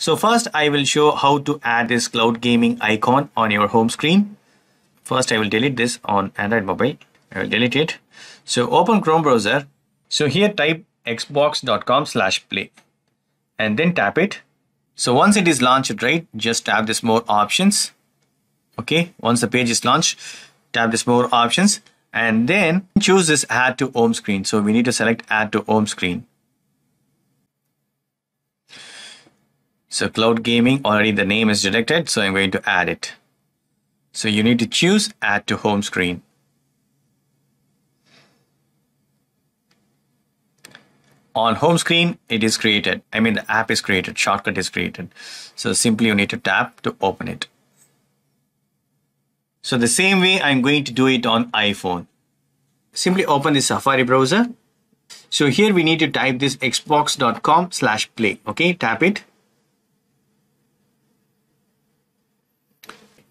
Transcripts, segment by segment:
So first I will show how to add this cloud gaming icon on your home screen. First I will delete this on Android mobile. I will delete it. So open Chrome browser. So here type xbox.com/play and then tap it. So once it is launched, right, just tap this more options. Okay, once the page is launched, tap this more options and then choose this add to home screen. So we need to select add to home screen. So cloud gaming, already the name is detected, so I'm going to add it. So you need to choose add to home screen. On home screen, it is created. I mean, the app is created, shortcut is created. So simply you need to tap to open it. So the same way I'm going to do it on iPhone. Simply open the Safari browser. So here we need to type this xbox.com/play. Okay, tap it.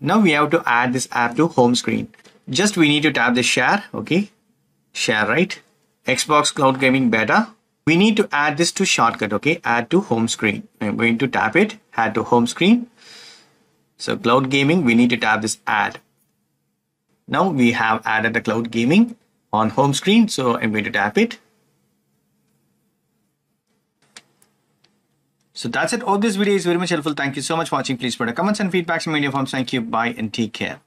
Now we have to add this app to home screen. Just we need to tap the share. Okay, share, right? Xbox Cloud Gaming Beta. We need to add this to shortcut. Okay, add to home screen. I'm going to tap it, add to home screen. So cloud gaming, we need to tap this add. Now we have added the cloud gaming on home screen. So I'm going to tap it. So that's it. All this video is very much helpful. Thank you so much for watching. Please put a comments and feedbacks in media forms. Thank you. Bye and take care.